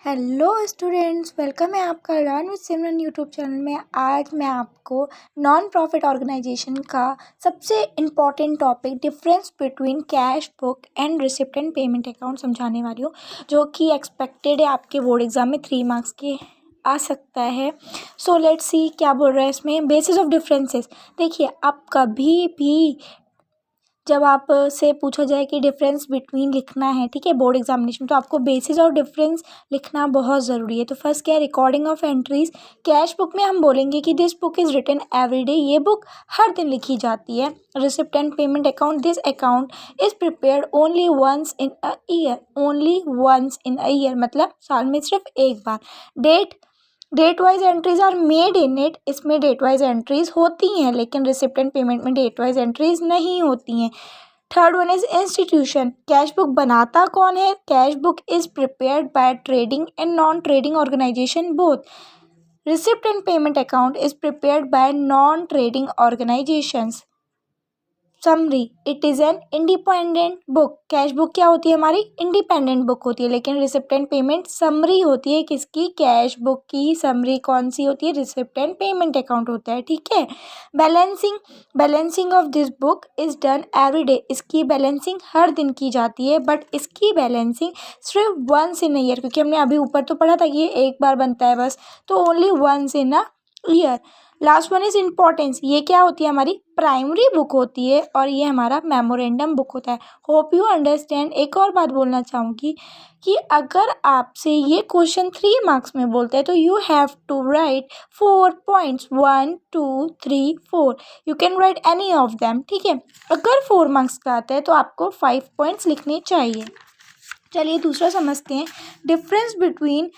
Hello students, welcome है आपका learn with Simran YouTube channel में। आज मैं आपको नॉन प्रॉफिट ऑर्गेनाइजेशन का सबसे important topic difference between cash book and receipt and payment account समझाने वाली हूँ, जो कि एक्सपेक्टेड है आपके बोर्ड एग्जाम में 3 मार्क्स के आ सकता है। सो लेट्स सी क्या बोल रहा है इसमें। Basis of differences. देखिए, आप कभी भी जब आप से पूछा जाए कि डिफरेंस बिटवीन लिखना है, ठीक है, बोर्ड एग्जामिनेशन, तो आपको बेसिस और डिफरेंस लिखना बहुत ज़रूरी है। तो फर्स्ट क्या है, recording of entries. Cash book में हम बोलेंगे कि this book is written every day, ये बुक हर दिन लिखी जाती है। Receipt and payment account, this account is prepared only once in a year, only once in a year मतलब साल में सिर्फ एक बार। Date wise entries are made in it, इसमें डेट वाइज एंट्रीज होती हैं, लेकिन रिसिप्ट एंड पेमेंट में डेट वाइज एंट्रीज नहीं होती हैं। Third one is institution. Cash book बनाता कौन है? Cash book is prepared by trading and non trading organisation both. Receipt and payment account is prepared by non trading organisations. Summary, it is an independent book. Cash book क्या होती है? हमारी independent book होती है, लेकिन receipt and payment summary होती है। किसकी? कैश बुक की समरी कौन सी होती है? रिसिप्ट एंड पेमेंट अकाउंट होता है, ठीक है। Balancing of this book is done every day, इसकी बैलेंसिंग हर दिन की जाती है, बट इसकी बैलेंसिंग सिर्फ वंस इन अ ईयर, क्योंकि हमने अभी ऊपर तो पढ़ा था कि ये एक बार बनता है बस, तो only once in a year. Last one is importance. ये क्या होती है? हमारी प्राइमरी बुक होती है, और ये हमारा मेमोरेंडम बुक होता है। Hope you understand. एक और बात बोलना चाहूँगी कि अगर आपसे ये क्वेश्चन 3 मार्क्स में बोलते हैं, तो you have to write 4 points, 1 2 3 4। You can write any of them, ठीक है। अगर 4 मार्क्स का आता है तो आपको 5 पॉइंट्स लिखने चाहिए। चलिए दूसरा समझते हैं। Difference between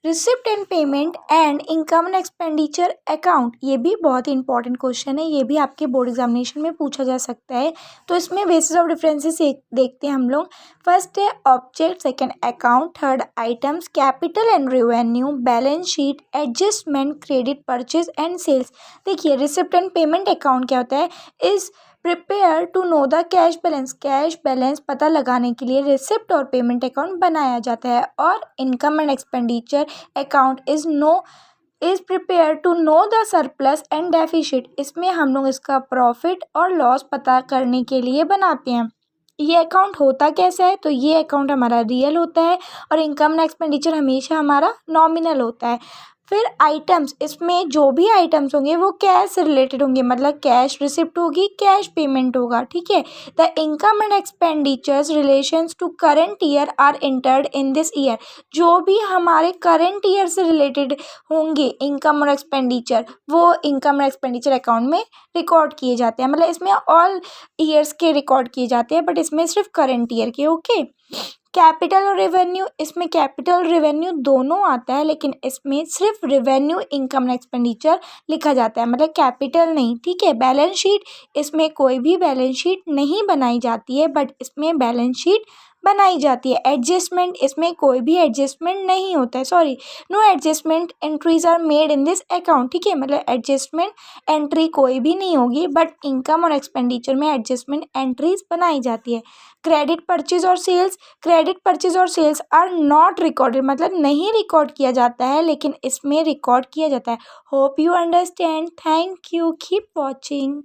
receipt and payment and income and expenditure account, ये भी बहुत ही इंपॉर्टेंट क्वेश्चन है, ये भी आपके बोर्ड एग्जामिनेशन में पूछा जा सकता है। तो इसमें बेसिस ऑफ डिफरेंसेस देखते हैं हम लोग। फर्स्ट है object, second account, third items, capital and revenue, balance sheet, adjustment, credit, purchase and sales. देखिए, रिसिप्ट एंड पेमेंट अकाउंट क्या होता है? Is prepare to know the cash balance. Cash balance पता लगाने के लिए रिसिप्ट और पेमेंट अकाउंट बनाया जाता है। और income and expenditure account is prepare to know the surplus and deficit, इसमें हम लोग इसका प्रॉफिट और लॉस पता करने के लिए बनाते हैं। ये अकाउंट होता कैसा है? तो ये अकाउंट हमारा रियल होता है, और इनकम एंड एक्सपेंडिचर हमेशा हमारा नॉमिनल होता है। फिर आइटम्स, इसमें जो भी आइटम्स होंगे वो कैश से रिलेटेड होंगे, मतलब कैश रिसिप्ट होगी, कैश पेमेंट होगा, ठीक है। The income and expenditures relations to current year are entered in this year, जो भी हमारे करंट ईयर से रिलेटेड होंगे इनकम और एक्सपेंडिचर, वो इनकम और एक्सपेंडिचर अकाउंट में रिकॉर्ड किए जाते हैं। मतलब इसमें ऑल ईयर्स के रिकॉर्ड किए जाते हैं, बट इसमें सिर्फ करंट ईयर के, ओके। कैपिटल और रेवेन्यू, इसमें कैपिटल और रेवेन्यू दोनों आता है, लेकिन इसमें सिर्फ रेवेन्यू इनकम एक्सपेंडिचर लिखा जाता है, मतलब कैपिटल नहीं, ठीक है। बैलेंस शीट, इसमें कोई भी बैलेंस शीट नहीं बनाई जाती है, बट इसमें बैलेंस शीट बनाई जाती है। एडजस्टमेंट, इसमें कोई भी एडजस्टमेंट नहीं होता है, sorry, no adjustment entries are made in this account, ठीक है। मतलब एडजस्टमेंट एंट्री कोई भी नहीं होगी, बट इनकम और एक्सपेंडिचर में एडजस्टमेंट एंट्रीज बनाई जाती है। क्रेडिट परचेज और सेल्स, क्रेडिट परचेज और सेल्स आर नॉट रिकॉर्डेड, मतलब नहीं रिकॉर्ड किया जाता है, लेकिन इसमें रिकॉर्ड किया जाता है। Hope you understand. Thank you, keep watching.